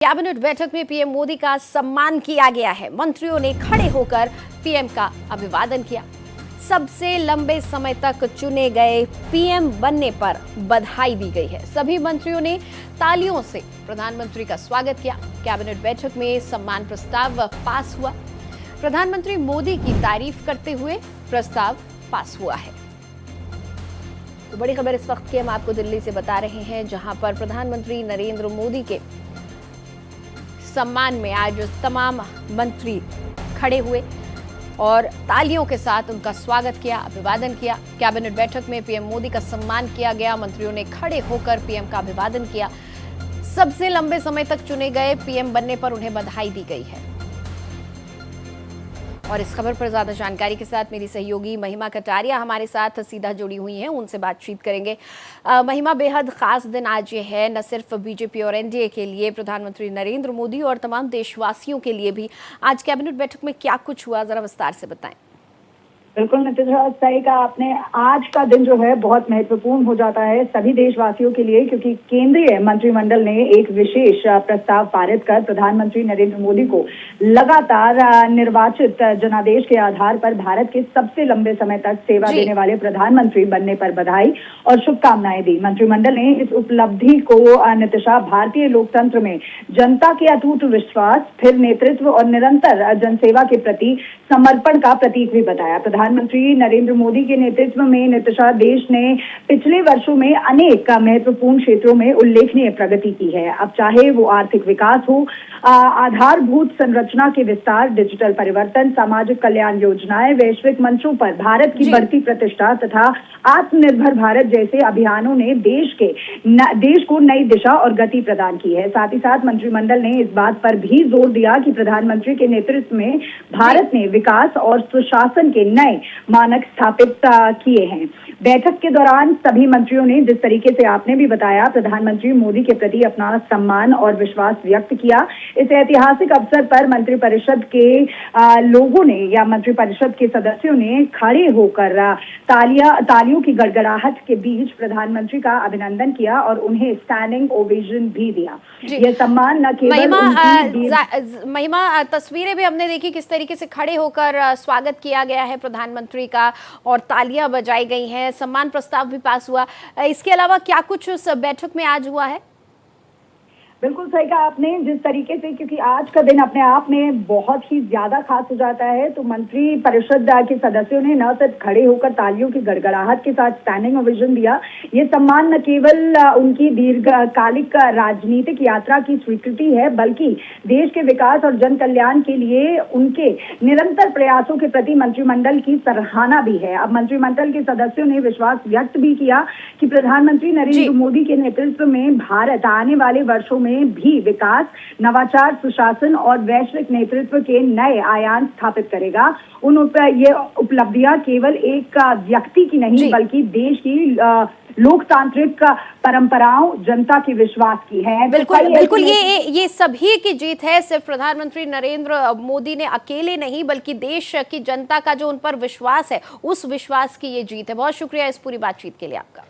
Cabinet बैठक में PM Modi का सम्मान किया गया है। मंत्रियों ने खड़े होकर पीएम का अभिवादन किया। सबसे लंबे समय तक चुने गए पीएम बनने पर बधाई दी गई है। सभी मंत्रियों ने तालियों से प्रधानमंत्री का स्वागत किया। कैबिनेट बैठक में सम्मान प्रस्ताव पास हुआ। प्रधानमंत्री मोदी की तारीफ करते हुए प्रस्ताव पास हुआ है। तो बड़ी खबर इस वक्त की हम आपको दिल्ली से बता रहे हैं, जहां पर प्रधानमंत्री नरेंद्र मोदी के सम्मान में आज तमाम मंत्री खड़े हुए और तालियों के साथ उनका स्वागत किया, अभिवादन किया। कैबिनेट बैठक में पीएम मोदी का सम्मान किया गया। मंत्रियों ने खड़े होकर पीएम का अभिवादन किया। सबसे लंबे समय तक चुने गए पीएम बनने पर उन्हें बधाई दी गई है। और इस खबर पर ज्यादा जानकारी के साथ मेरी सहयोगी महिमा कटारिया हमारे साथ सीधा जुड़ी हुई हैं, उनसे बातचीत करेंगे। महिमा, बेहद खास दिन आज ये है, न सिर्फ बीजेपी और एनडीए के लिए, प्रधानमंत्री नरेंद्र मोदी और तमाम देशवासियों के लिए भी। आज कैबिनेट बैठक में क्या कुछ हुआ, जरा विस्तार से बताएं। बिल्कुल नितिशा, सही कहा आपने। आज का दिन जो है बहुत महत्वपूर्ण हो जाता है सभी देशवासियों के लिए, क्योंकि केंद्रीय मंत्रिमंडल ने एक विशेष प्रस्ताव पारित कर प्रधानमंत्री नरेंद्र मोदी को लगातार निर्वाचित जनादेश के आधार पर भारत के सबसे लंबे समय तक सेवा देने वाले प्रधानमंत्री बनने पर बधाई और शुभकामनाएं दी। मंत्रिमंडल ने इस उपलब्धि को नितिशा भारतीय लोकतंत्र में जनता के अटूट विश्वास, स्थिर नेतृत्व और निरंतर जनसेवा के प्रति समर्पण का प्रतीक भी बताया। प्रधानमंत्री नरेंद्र मोदी के नेतृत्व में नितिशा देश ने पिछले वर्षों में अनेक महत्वपूर्ण क्षेत्रों में उल्लेखनीय प्रगति की है। अब चाहे वो आर्थिक विकास हो, आधारभूत संरचना के विस्तार, डिजिटल परिवर्तन, सामाजिक कल्याण योजनाएं, वैश्विक मंचों पर भारत की बढ़ती प्रतिष्ठा तथा आत्मनिर्भर भारत जैसे अभियानों ने देश को नई दिशा और गति प्रदान की है। साथ ही साथ मंत्रिमंडल ने इस बात पर भी जोर दिया कि प्रधानमंत्री के नेतृत्व में भारत ने विकास और सुशासन के नए मानक स्थापित किए हैं। बैठक के दौरान सभी मंत्रियों ने, जिस तरीके से आपने भी बताया, प्रधानमंत्री मोदी के प्रति अपना सम्मान और विश्वास व्यक्त किया। इस ऐतिहासिक अवसर पर मंत्रिपरिषद के लोगों ने या मंत्रिपरिषद के सदस्यों ने खड़े होकर तालियों की गड़गड़ाहट के बीच प्रधानमंत्री का अभिनंदन किया और उन्हें स्टैंडिंग ओवेशन भी दिया। यह सम्मान न केवल महिमा, तस्वीरें भी हमने देखी किस तरीके से खड़े होकर स्वागत किया गया है प्रधानमंत्री का और तालियां बजाई गई हैं। सम्मान प्रस्ताव भी पास हुआ। इसके अलावा क्या कुछ उस बैठक में आज हुआ है? बिल्कुल सही कहा आपने। जिस तरीके से, क्योंकि आज का दिन अपने आप में बहुत ही ज्यादा खास हो जाता है, तो मंत्री परिषद के सदस्यों ने न सिर्फ खड़े होकर तालियों की गड़गड़ाहट के साथ स्टैंडिंग ओवेशन दिया। ये सम्मान न केवल उनकी दीर्घकालिक राजनीतिक यात्रा की स्वीकृति है, बल्कि देश के विकास और जन कल्याण के लिए उनके निरंतर प्रयासों के प्रति मंत्रिमंडल की सराहना भी है। अब मंत्रिमंडल के सदस्यों ने विश्वास व्यक्त भी किया कि प्रधानमंत्री नरेंद्र मोदी के नेतृत्व में भारत आने वाले वर्षों में भी विकास, नवाचार, सुशासन और वैश्विक नेतृत्व के नए आयाम स्थापित करेगा। ये उपलब्धियां केवल एक व्यक्ति की नहीं, बल्कि देश की लोकतांत्रिक परंपराओं, जनता के विश्वास की है। बिल्कुल ये सभी की जीत है। सिर्फ प्रधानमंत्री नरेंद्र मोदी ने अकेले नहीं, बल्कि देश की जनता का जो उन पर विश्वास है, उस विश्वास की ये जीत है। बहुत शुक्रिया इस पूरी बातचीत के लिए आपका।